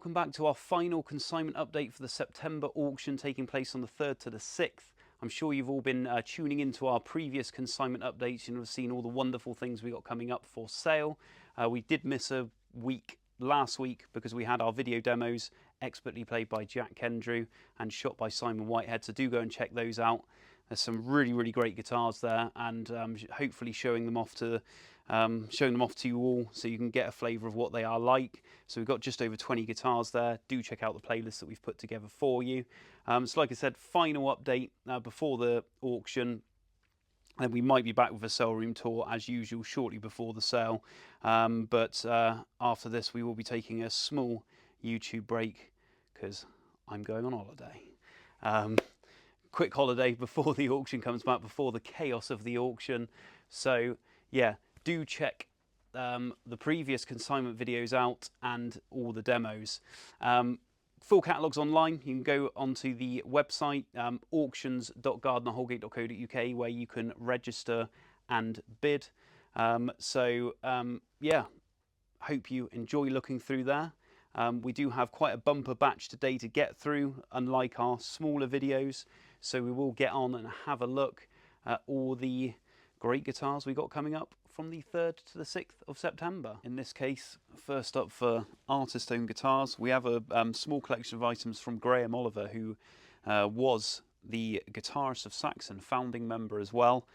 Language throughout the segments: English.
welcome back to our final consignment update for the September auction taking place on the 3rd to the 6th. I'm sure you've all been tuning into our previous consignment updates and have seen all the wonderful things we got coming up for sale. We did miss a week last week because we had our video demos expertly played by Jack Kendrew and shot by Simon Whitehead, so do go and check those out. There's some really great guitars there, and hopefully showing them off to you all so you can get a flavour of what they are like. So we've got just over 20 guitars there. Do check out the playlist that we've put together for you. So like I said, final update before the auction. And we might be back with a sale room tour as usual shortly before the sale. But after this we will be taking a small YouTube break because I'm going on holiday. Quick holiday before the auction comes back, before the chaos of the auction. So yeah, do check the previous consignment videos out and all the demos. Full catalogues online. You can go onto the website auctions.gardnerholgate.co.uk where you can register and bid. Yeah, hope you enjoy looking through there. We do have quite a bumper batch today to get through, unlike our smaller videos. So we will get on and have a look at all the great guitars we got coming up from the 3rd to the 6th of September. In this case, first up for artist-owned guitars, we have a small collection of items from Graham Oliver, who was the guitarist of Saxon, founding member as well.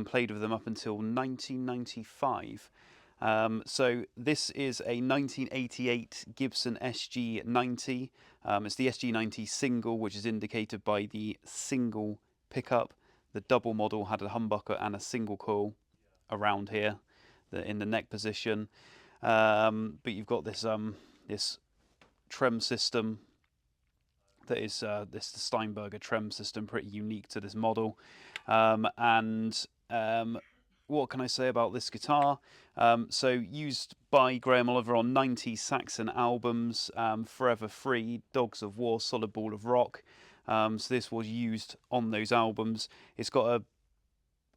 Played with them up until 1995. So this is a 1988 Gibson SG90. It's the SG90 single, which is indicated by the single pickup. The double model had a humbucker and a single coil around here in the neck position. But you've got this this trem system that is this Steinberger trem system, pretty unique to this model. What can I say about this guitar? So used by Graham Oliver on 90 Saxon albums, Forever Free, Dogs of War, Solid Ball of Rock. So this was used on those albums. It's got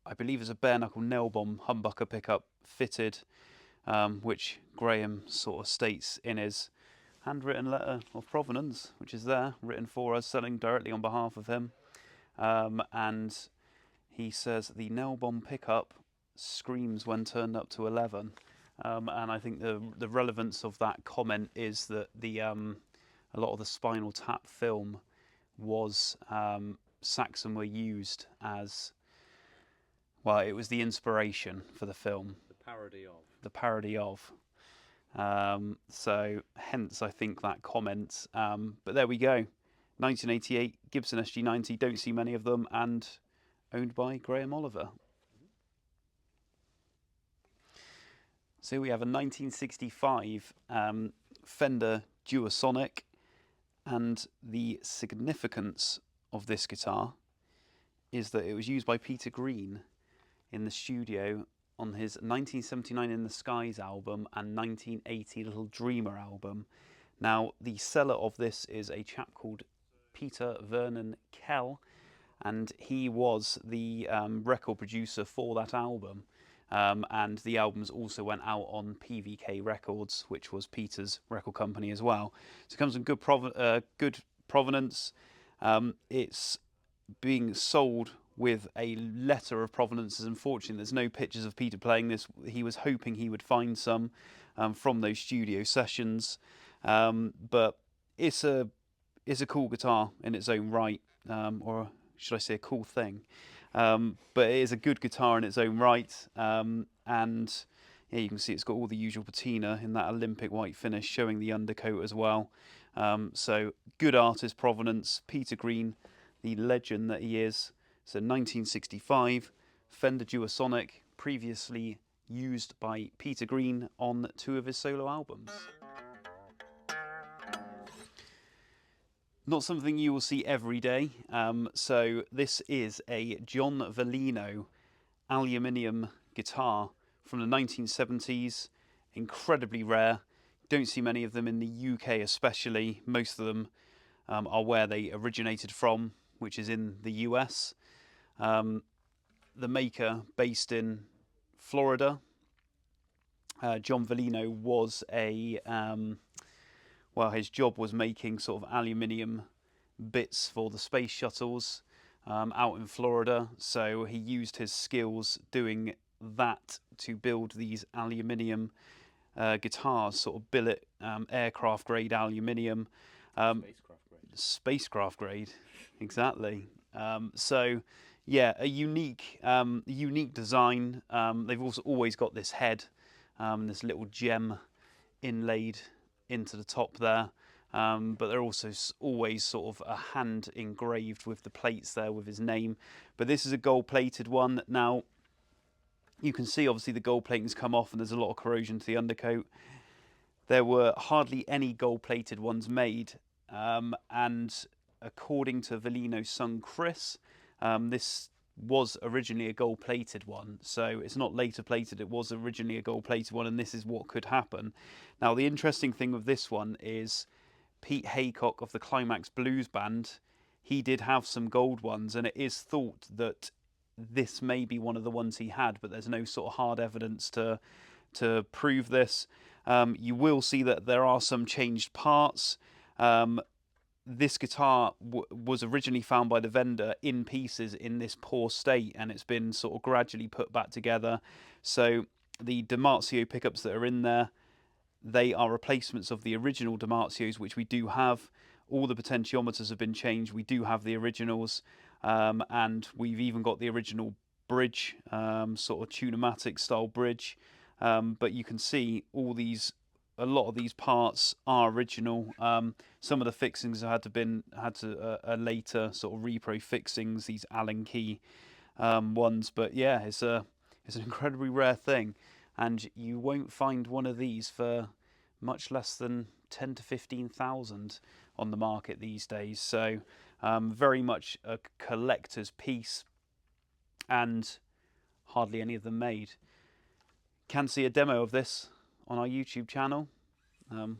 I believe it's a bare knuckle nail bomb humbucker pickup fitted, which Graham sort of states in his handwritten letter of provenance, which is there, written for us, selling directly on behalf of him. And he says the nail bomb pickup screams when turned up to 11. And I think the relevance of that comment is that a lot of the Spinal Tap film was Saxon were used as, well, it was the inspiration for the film. The parody of. The parody of. So hence I think that comment. But there we go. 1988 Gibson SG90, don't see many of them, and owned by Graham Oliver. So we have a 1965 Fender Duo Sonic, and the significance of this guitar is that it was used by Peter Green in the studio on his 1979 In the Skies album and 1980 Little Dreamer album. Now, the seller of this is a chap called Peter Vernon Kell, and he was the record producer for that album. And the albums also went out on PVK Records, which was Peter's record company as well. So it comes in good provenance. It's being sold with a letter of provenance. Unfortunately, there's no pictures of Peter playing this. He was hoping he would find some from those studio sessions. But it's a cool guitar in its own right, or should I say a cool thing. But it is a good guitar in its own right, and yeah, you can see it's got all the usual patina in that Olympic white finish, showing the undercoat as well. So good artist provenance, Peter Green, the legend that he is. So 1965 Fender Duo Sonic, previously used by Peter Green on 2 of his solo albums. Not something you will see every day. So this is a John Veleno Aluminium guitar from the 1970s. Incredibly rare. Don't see many of them in the UK especially. Most of them are where they originated from, which is in the US. The maker based in Florida. John Veleno was well, his job was making sort of aluminium bits for the space shuttles out in Florida. So he used his skills doing that to build these aluminium guitars, sort of billet aircraft grade aluminium. Spacecraft grade, exactly. So yeah, a unique design. They've also always got this head, this little gem inlaid into the top there, but they're also always sort of a hand engraved with the plates there with his name. But this is a gold plated one. Now you can see obviously the gold plating's come off and there's a lot of corrosion to the undercoat. There were hardly any gold plated ones made, and according to Veleno's son Chris, this was originally a gold plated one, so it's not later plated, it was originally a gold plated one, and this is what could happen. Now the interesting thing with this one is Pete Haycock of the Climax Blues Band, he did have some gold ones, and it is thought that this may be one of the ones he had, but there's no sort of hard evidence to prove this. You will see that there are some changed parts. This guitar was originally found by the vendor in pieces in this poor state, and it's been sort of gradually put back together. So the DiMarzio pickups that are in there, they are replacements of the original DiMarzios, which we do have. All the potentiometers have been changed. We do have the originals, and we've even got the original bridge, sort of Tune-o-matic style bridge. But you can see a lot of these parts are original. Some of the fixings had to later sort of repro fixings, these Allen key ones. But yeah, it's an incredibly rare thing, and you won't find one of these for much less than 10 to 15,000 on the market these days. So very much a collector's piece, and hardly any of them made. Can see a demo of this on our YouTube channel,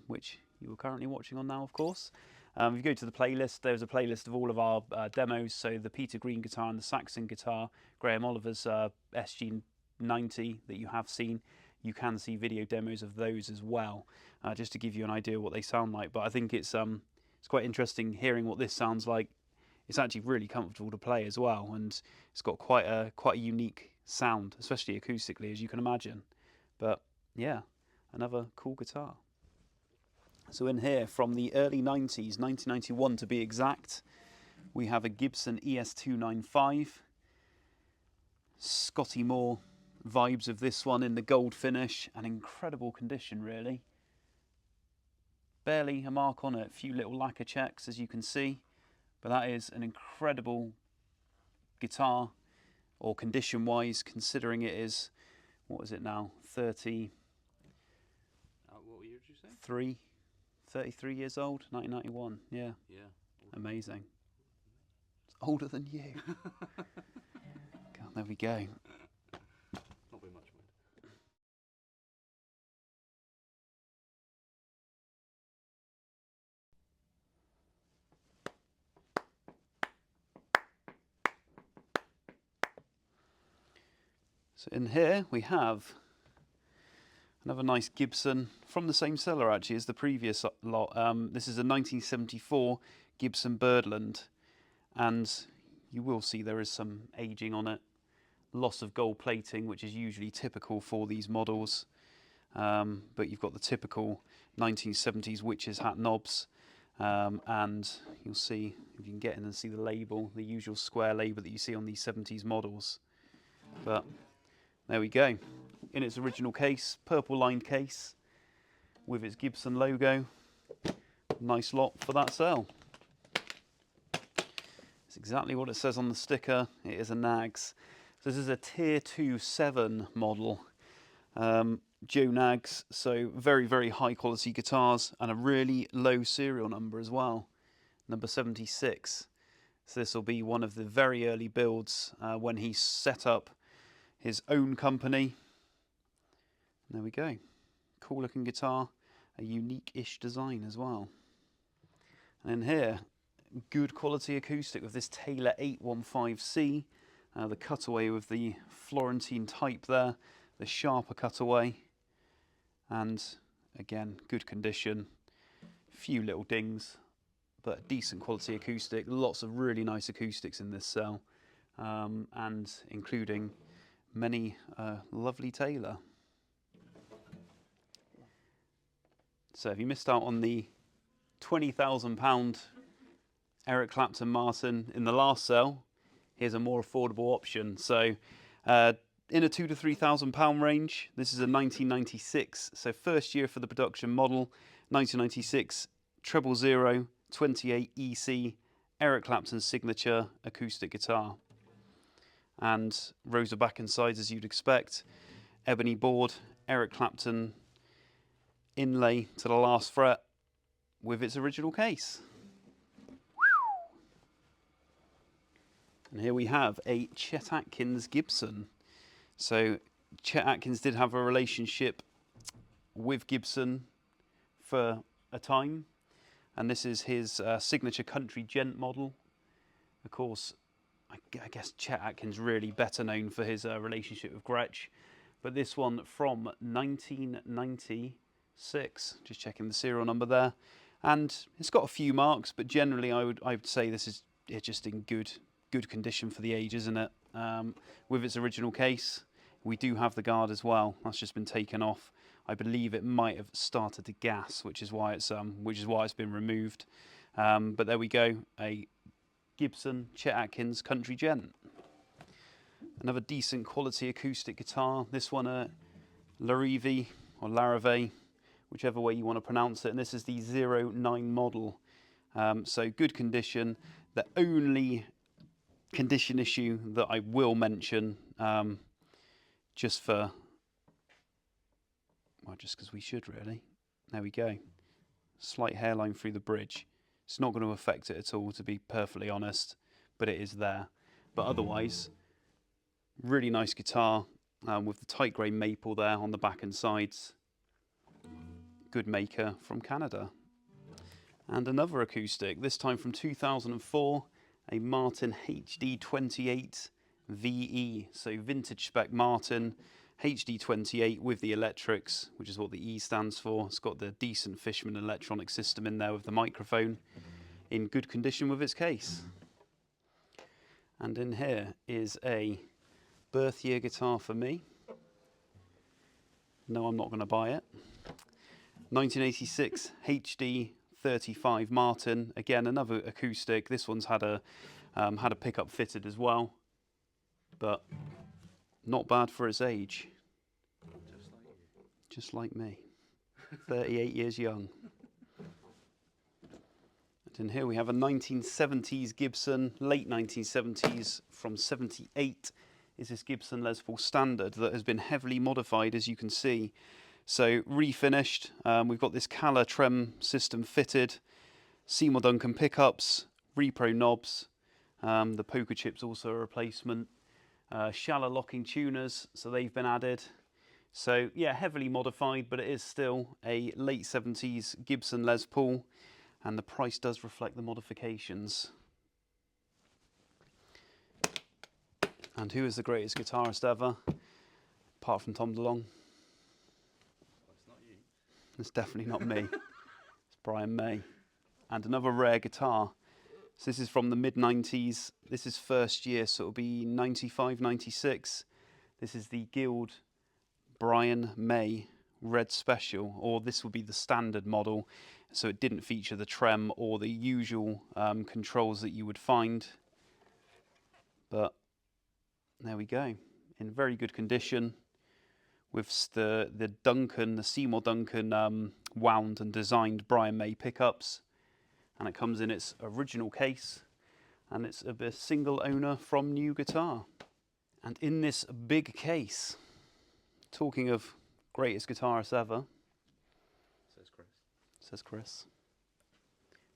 which you are currently watching on now, of course. If you go to the playlist, there's a playlist of all of our demos. So the Peter Green guitar and the Saxon guitar, Graham Oliver's SG90 that you have seen, you can see video demos of those as well, just to give you an idea of what they sound like. But I think it's quite interesting hearing what this sounds like. It's actually really comfortable to play as well, and it's got quite a unique sound, especially acoustically, as you can imagine. But yeah, another cool guitar. So in here, from the early 90s, 1991 to be exact, we have a Gibson ES-295. Scotty Moore vibes of this one in the gold finish, an incredible condition really. Barely a mark on it, a few little lacquer checks as you can see, but that is an incredible guitar, or condition wise, considering it is, what is it now, 30... what year did you say? 33 years old, 1991, yeah. Yeah. Amazing. It's older than you. God, there we go. Not very much, mate. So in here we have another nice Gibson from the same seller actually as the previous lot. This is a 1974 Gibson Byrdland, and you will see there is some aging on it. Loss of gold plating, which is usually typical for these models. But you've got the typical 1970s witch's hat knobs, and you'll see, if you can get in and see the label, the usual square label that you see on these 70s models. But there we go. In its original case, purple lined case with its Gibson logo. Nice lot for that sale. It's exactly what it says on the sticker. It is a Knaggs. So this is a Tier 2 Severn model. Joe Knaggs, so very, very high quality guitars, and a really low serial number as well, number 76. So this will be one of the very early builds when he set up his own company. There we go. Cool looking guitar, a unique-ish design as well. And in here, good quality acoustic with this Taylor 815C, the cutaway with the Florentine type there, the sharper cutaway, and again, good condition. few little dings, but decent quality acoustic. Lots of really nice acoustics in this cell, and including many lovely Taylor. So if you missed out on the £20,000 Eric Clapton Martin in the last cell, here's a more affordable option. So in a £2,000 to £3,000 range, this is a 1996, so first year for the production model, 1996 000 28 EC Eric Clapton signature acoustic guitar. And rows of back and sides as you'd expect, ebony board, Eric Clapton inlay to the last fret with its original case. And here we have a Chet Atkins Gibson. So Chet Atkins did have a relationship with Gibson for a time, and this is his signature country Gent model. Of course, I guess Chet Atkins really better known for his relationship with Gretsch, but this one from 1996, just checking the serial number there, and it's got a few marks, but generally I would say this is just in good condition for the age, isn't it? With its original case. We do have the guard as well. That's just been taken off. I believe it might have started to gas, which is why it's been removed. But there we go, a Gibson Chet Atkins Country Gent. Another decent quality acoustic guitar. This one a Larrivee or Larrivee, whichever way you want to pronounce it. And this is the 09 model. So good condition. The only condition issue that I will mention, just because we should really. There we go. Slight hairline through the bridge. It's not going to affect it at all, to be perfectly honest, but it is there. But otherwise, really nice guitar with the tight grey maple there on the back and sides. Good maker from Canada. And another acoustic, this time from 2004, a Martin HD-28VE, so vintage spec Martin HD-28 with the electrics, which is what the E stands for. It's got the decent Fishman electronic system in there with the microphone, in good condition with its case. And in here is a birth year guitar for me. No, I'm not going to buy it. 1986 HD-35 Martin, again another acoustic. This one's had a pickup fitted as well, but not bad for its age. Just like me. 38 years young. And in here we have a 1970s Gibson, late 1970s, from 78 is this Gibson Les Paul Standard that has been heavily modified, as you can see. So refinished, we've got this Cala trem system fitted, Seymour Duncan pickups, repro knobs, the poker chips also a replacement, shallow locking tuners, so they've been added. So yeah, heavily modified, but it is still a late 70s Gibson Les Paul, and the price does reflect the modifications. And who is the greatest guitarist ever, apart from Tom DeLonge? It's definitely not me. It's Brian May. And another rare guitar. So this is from the mid-90s. This is first year, so it'll be 95, 96. This is the Guild Brian May Red Special, or this will be the standard model. So it didn't feature the trem or the usual controls that you would find. But there we go. In very good condition, with the Duncan, the Seymour Duncan wound and designed Brian May pickups, and it comes in its original case, and it's a single owner from new guitar. And in this big case, talking of greatest guitarist ever, says Chris,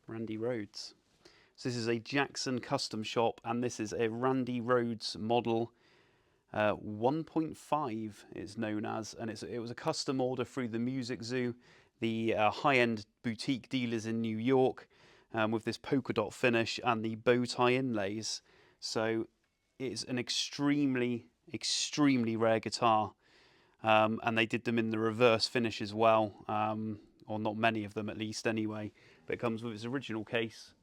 Randy Rhoads. So this is a Jackson Custom Shop, and this is a Randy Rhoads model 1.5 it's known as, and it was a custom order through the Music Zoo, the high-end boutique dealers in New York, with this polka dot finish and the bow tie inlays. So it's an extremely rare guitar, and they did them in the reverse finish as well, or not many of them at least anyway. But it comes with its original case.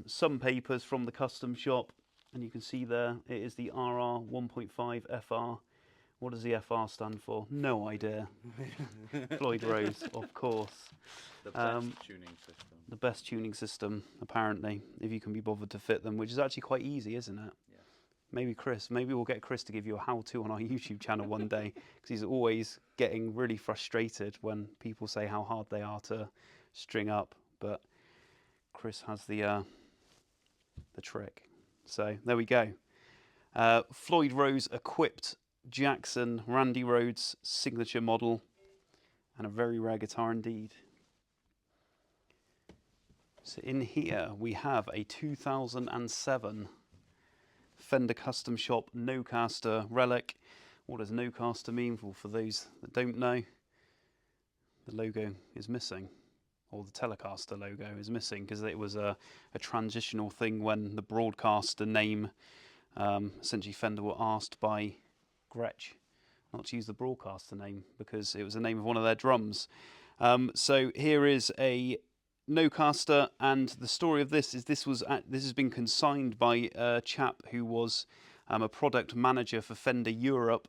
Some papers from the custom shop, and you can see there it is the RR 1.5 FR. What does the FR stand for? No idea. Floyd Rose, of course. The best tuning system. The best tuning system, apparently, if you can be bothered to fit them, which is actually quite easy, isn't it? Yeah. Maybe we'll get Chris to give you a how-to on our YouTube channel one day, because he's always getting really frustrated when people say how hard they are to string up, but Chris has the trick. So there we go. Floyd Rose equipped Jackson Randy Rhoads signature model, and a very rare guitar indeed. So in here we have a 2007 Fender Custom Shop Nocaster relic. What does Nocaster mean for those that don't know? The logo is missing, or the Telecaster logo is missing, because it was a transitional thing when the broadcaster name, essentially Fender were asked by Gretsch not to use the broadcaster name because it was the name of one of their drums. So here is a Nocaster, and the story of this is this has been consigned by a chap who was a product manager for Fender Europe,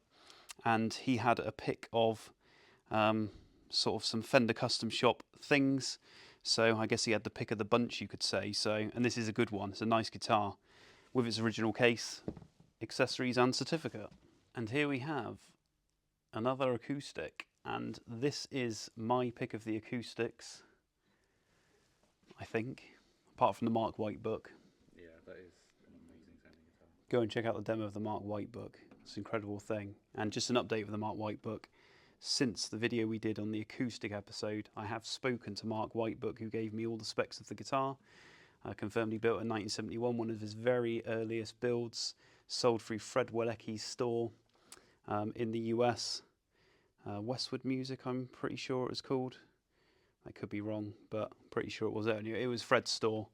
and he had a pick of sort of some Fender Custom Shop things. So I guess he had the pick of the bunch, you could say. So, and this is a good one. It's a nice guitar with its original case, accessories and certificate. And here we have another acoustic, and this is my pick of the acoustics, I think, apart from the Mark White book. Yeah, that is an amazing sounding guitar. Go and check out the demo of the Mark White book. It's an incredible thing. And just an update of the Mark White book. Since the video we did on the acoustic episode, I have spoken to Mark Whitebook, who gave me all the specs of the guitar. Confirmed he built in 1971, one of his very earliest builds, sold through Fred Welecki's store in the US. Westwood Music, I'm pretty sure it was called. I could be wrong, but pretty sure it was it. It was Fred's store.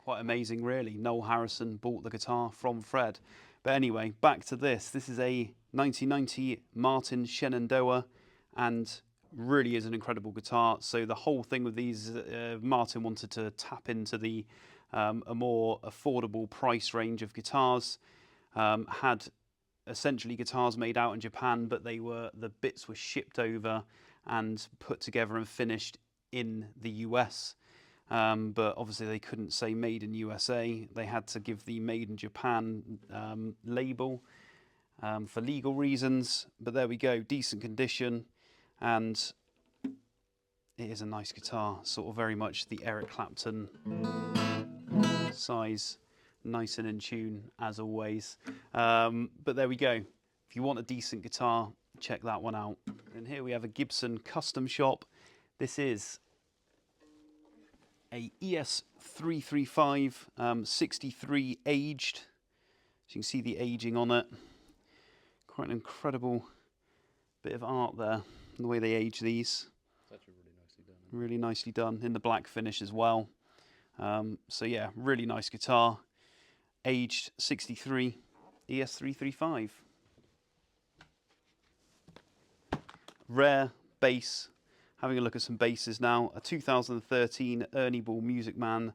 Quite amazing, really. Noel Harrison bought the guitar from Fred. But anyway, back to this. This is a 1990 Martin Shenandoah, and really is an incredible guitar. So the whole thing with these, Martin wanted to tap into the a more affordable price range of guitars. Had essentially guitars made out in Japan, but the bits were shipped over and put together and finished in the US. But obviously they couldn't say made in USA. They had to give the made in Japan label for legal reasons. But there we go, decent condition, and it is a nice guitar, sort of very much the Eric Clapton size, nice and in tune as always. But there we go. If you want a decent guitar, check that one out. And here we have a Gibson Custom Shop. This is a ES-295 63 aged. So you can see the aging on it. Quite an incredible bit of art there, the way they age these. It's actually really nicely done. Really nicely done, in the black finish as well. So yeah, really nice guitar. Aged 63 ES-295. Rare bass. Having a look at some basses now. A 2013 Ernie Ball Music Man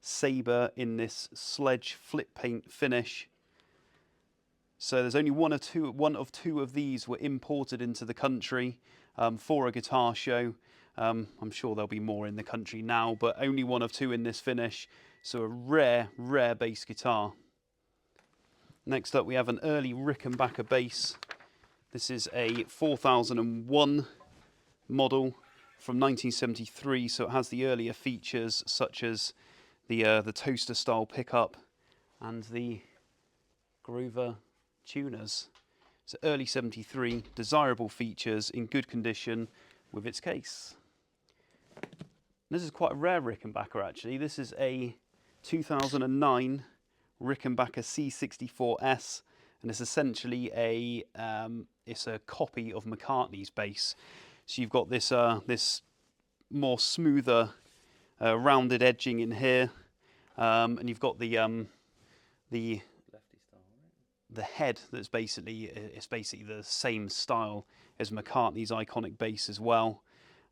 Sabre in this sledge flip paint finish. So there's only one of two of these were imported into the country for a guitar show. I'm sure there'll be more in the country now, but only one of two in this finish. So a rare, rare bass guitar. Next up we have an early Rickenbacker bass. This is a 4001 model from 1973, so it has the earlier features such as the toaster style pickup and the groover tuners. So early 73, desirable features in good condition with its case. This is quite a rare Rickenbacker actually. This is a 2009 Rickenbacker C64S, and it's essentially a copy of McCartney's bass. So you've got this this more smoother rounded edging in here, and you've got the lefty style, right? The head that's basically the same style as McCartney's iconic bass as well.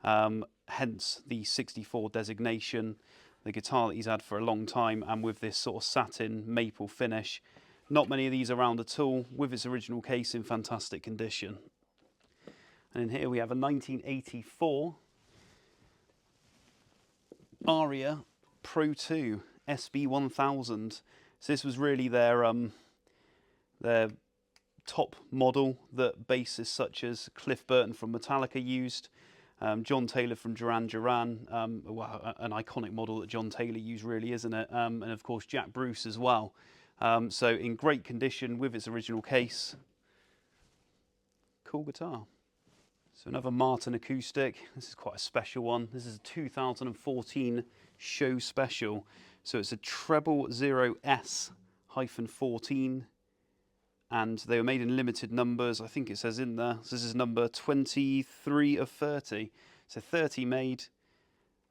hence the 64 designation. The guitar that he's had for a long time, and with this sort of satin maple finish. Not many of these around at all, with its original case in fantastic condition. And in here we have a 1984 Aria Pro II SB1000. So this was really their top model that bassists such as Cliff Burton from Metallica used. John Taylor from Duran Duran, well, an iconic model that John Taylor used really, isn't it? And of course Jack Bruce as well. So in great condition with its original case. Cool guitar. So another Martin acoustic. This is quite a special one. This is a 2014 show special. So it's a treble 0S-14. And they were made in limited numbers. I think it says in there. So this is number 23 of 30. So 30 made.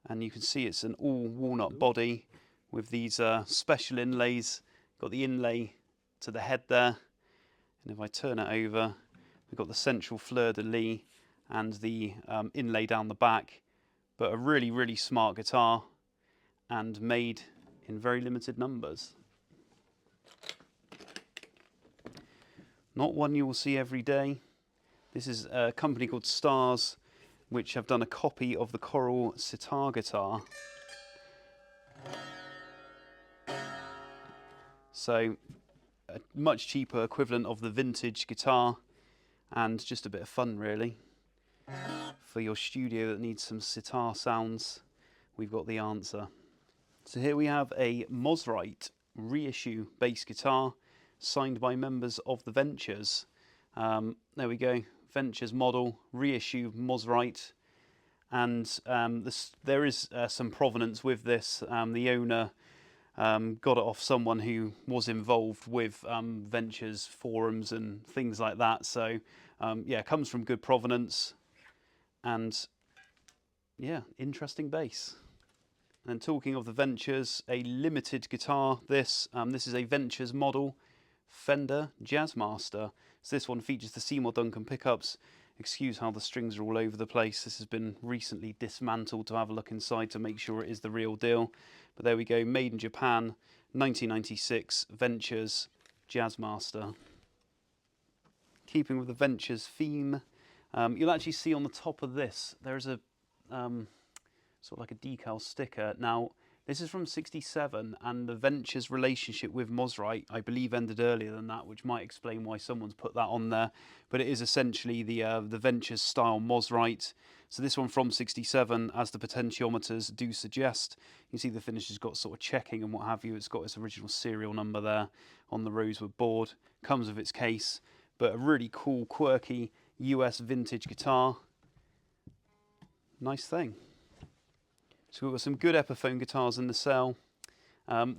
And you can see it's an all walnut body with these special inlays. Got the inlay to the head there. And if I turn it over, we've got the central fleur-de-lis and the inlay down the back. But a really, really smart guitar and made in very limited numbers. Not one you will see every day. This is a company called Stars, which have done a copy of the Coral Sitar guitar. So, a much cheaper equivalent of the vintage guitar, and just a bit of fun really. For your studio that needs some sitar sounds, we've got the answer. So here we have a Mosrite reissue bass guitar, signed by members of the Ventures. There we go, Ventures model, reissue Mosrite, and there is some provenance with this. The owner got it off someone who was involved with Ventures forums and things like that, so yeah, it comes from good provenance, and yeah, interesting bass. And talking of the Ventures, a limited guitar, this is a Ventures model, Fender Jazzmaster. So this one features the Seymour Duncan pickups. Excuse how the strings are all over the place. This has been recently dismantled to have a look inside to make sure it is the real deal. But there we go, made in Japan, 1996, Ventures Jazzmaster. Keeping with the Ventures theme, you'll actually see on the top of this, there's a sort of like a decal sticker. Now, this is from '67, and the Ventures relationship with Mosrite, I believe, ended earlier than that, which might explain why someone's put that on there. But it is essentially the Ventures style Mosrite. So this one from '67, as the potentiometers do suggest. You see the finish has got sort of checking and what have you. It's got its original serial number there on the rosewood board. Comes with its case, but a really cool, quirky US vintage guitar. Nice thing. So we've got some good Epiphone guitars in the sale.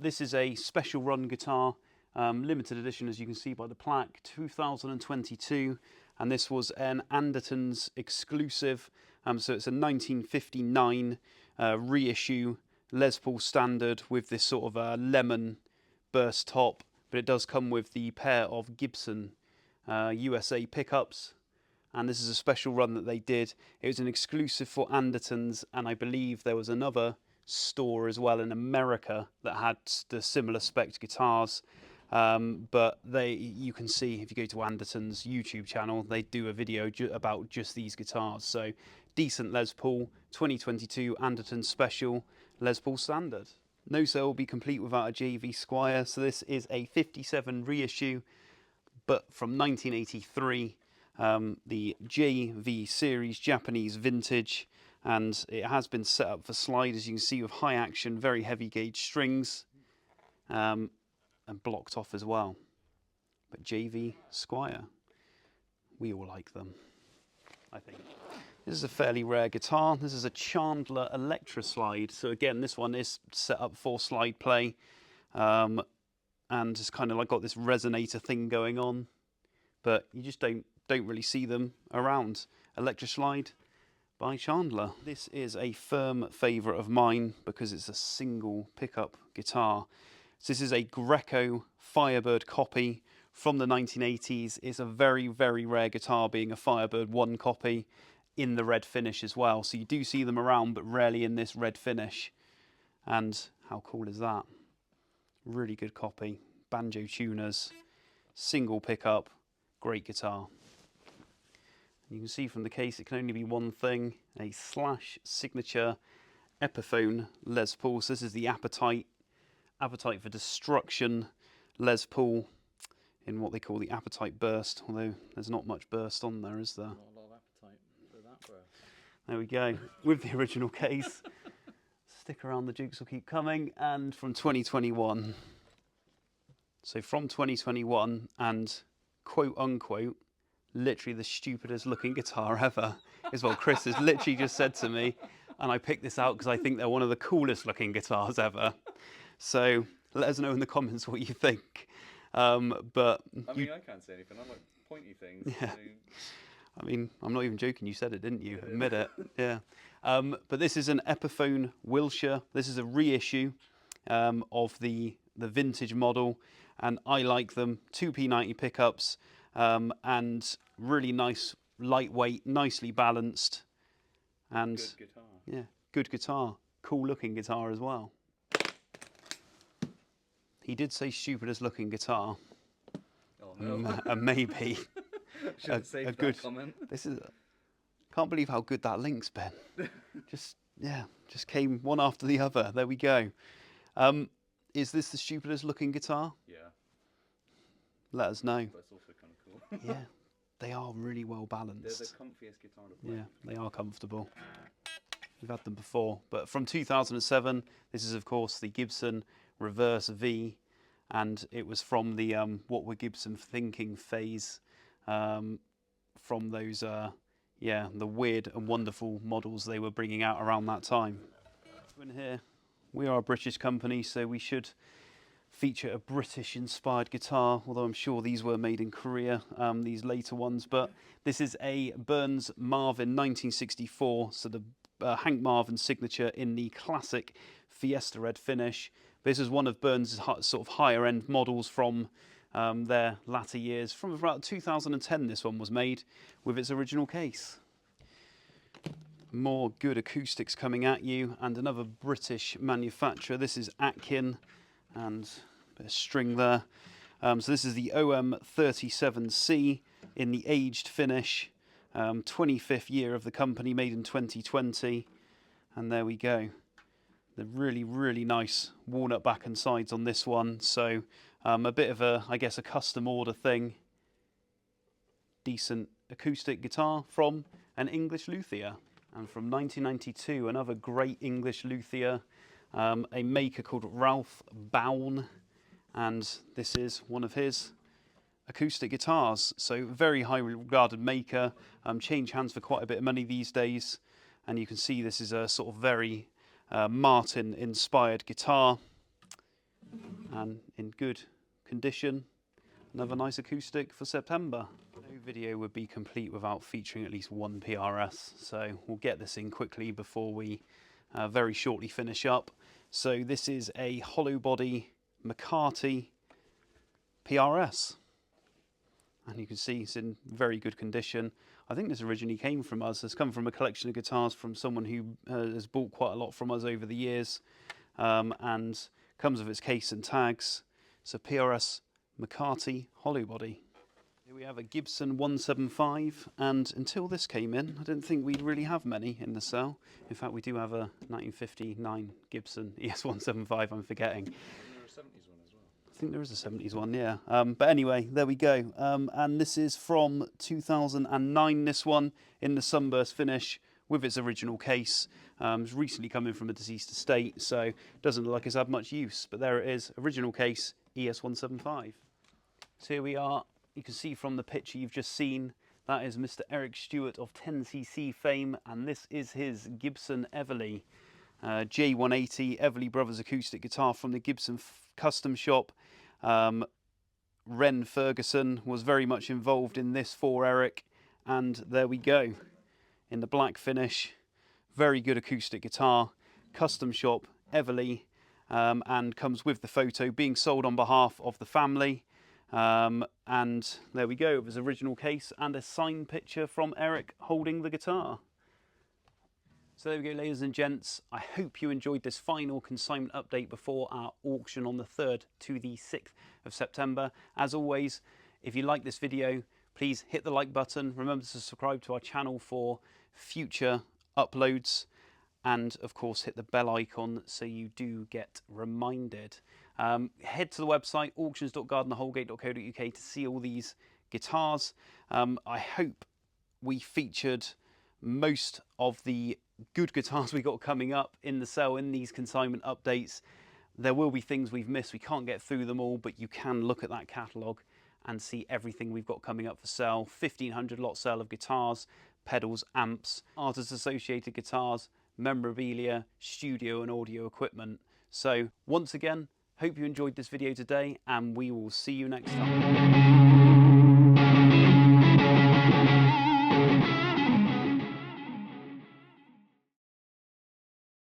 This is a special run guitar, limited edition as you can see by the plaque, 2022, and this was an Andertons exclusive. So it's a 1959 reissue Les Paul Standard with this sort of lemon burst top, but it does come with the pair of Gibson USA pickups. And this is a special run that they did. It was an exclusive for Andertons, and I believe there was another store as well in America that had the similar spec guitars. But you can see if you go to Andertons' YouTube channel, they do a video about just these guitars. So decent Les Paul, 2022 Andertons special Les Paul Standard. No sale will be complete without a JV Squire. So this is a 57 reissue, but from 1983. The JV series Japanese vintage, and it has been set up for slide, as you can see, with high action, very heavy gauge strings, and blocked off as well. But JV Squire, we all like them, I think. This is a fairly rare guitar. This is a Chandler Electraslide. So again, this one is set up for slide play, and it's kind of like got this resonator thing going on, but you just don't really see them around. Electraslide by Chandler. This is a firm favourite of mine because it's a single pickup guitar. So this is a Greco Firebird copy from the 1980s. It's a very, very rare guitar, being a Firebird 1 copy. in the red finish as well. So you do see them around, but rarely in this red finish. And how cool is that? Really good copy. Banjo tuners, single pickup, great guitar. You can see from the case it can only be one thing, a Slash signature Epiphone Les Paul. So this is the Appetite for Destruction Les Paul in what they call the Appetite Burst, although there's not much burst on there, is there? Not a lot of appetite for that burst. There we go, with the original case. Stick around, the jukes will keep coming. And from 2021. So from 2021, and quote unquote, literally the stupidest looking guitar ever, is what Chris has literally just said to me. And I picked this out because I think they're one of the coolest looking guitars ever. So let us know in the comments what you think. I mean, I can't say anything. I like pointy things. Yeah. So... I mean, I'm not even joking. You said it, didn't you? Admit it. Yeah. But this is an Epiphone Wilshere. This is a reissue of the vintage model, and I like them. 2P90 pickups, and really nice, lightweight, nicely balanced, and good guitar. Yeah, good guitar. Cool looking guitar as well. He did say stupidest looking guitar. Oh no. Maybe. Should have saved that comment. This is. Can't believe how good that link's been. Just came one after the other. There we go. Is this the stupidest looking guitar? Yeah. Let us know. But it's also kind of cool. Yeah, they are really well balanced. They're the comfiest guitar to play. Yeah, they are comfortable. We've had them before, but from 2007, this is of course the Gibson Reverse V, and it was from the what were Gibson thinking phase, from those the weird and wonderful models they were bringing out around that time. In here, we are a British company, so we should feature a British inspired guitar, although I'm sure these were made in Korea, these later ones. But this is a Burns Marvin 1964, so the Hank Marvin signature in the classic Fiesta red finish. This is one of Burns' sort of higher end models from their latter years. From about 2010 this one was made with its original case. More good acoustics coming at you, and another British manufacturer. This is Atkin, and a bit of string there. So this is the OM-37c in the aged finish. 25th year of the company, made in 2020. And there we go. The really, really nice walnut back and sides on this one. So a bit of a, I guess, a custom order thing. Decent acoustic guitar from an English luthier. And from 1992, another great English luthier, a maker called Ralph Bown, and this is one of his acoustic guitars. So very highly regarded maker, change hands for quite a bit of money these days, and you can see this is a sort of very Martin inspired guitar, and in good condition. Another nice acoustic for September. No video would be complete without featuring at least one PRS, so we'll get this in quickly before we very shortly finish up. So this is a hollow body McCartney PRS, and you can see it's in very good condition. I think this originally came from us. It's come from a collection of guitars from someone who has bought quite a lot from us over the years, and comes with its case and tags. So PRS McCartney hollow body. Here we have a Gibson 175, and until this came in, I didn't think we'd really have many in the cell. In fact, we do have a 1959 Gibson ES-175, I'm forgetting. Isn't there a 70s one as well? I think there is a 70s one, yeah. But anyway, there we go. And this is from 2009, this one, in the sunburst finish with its original case. It's recently come in from a deceased estate, so doesn't look like it's had much use. But there it is, original case, ES-175. So here we are. You can see from the picture you've just seen, that is Mr. Eric Stewart of 10cc fame, and this is his Gibson Everly J180 Everly Brothers acoustic guitar from the Gibson Custom Shop. Ren Ferguson was very much involved in this for Eric, and there we go, in the black finish. Very good acoustic guitar, Custom Shop Everly, and comes with the photo, being sold on behalf of the family. And there we go, it was original case and a signed picture from Eric holding the guitar. So there we go, ladies and gents. I hope you enjoyed this final consignment update before our auction on the 3rd to the 6th of September. As always, if you like this video, please hit the like button. Remember to subscribe to our channel for future uploads. And of course, hit the bell icon so you do get reminded. Head to the website, auctions.gardnerholgate.co.uk to see all these guitars. I hope we featured most of the good guitars we got coming up in the sale in these consignment updates. There will be things we've missed. We can't get through them all, but you can look at that catalogue and see everything we've got coming up for sale. 1,500 lot sale of guitars, pedals, amps, artist associated guitars, memorabilia, studio and audio equipment. So once again, hope you enjoyed this video today, and we will see you next time.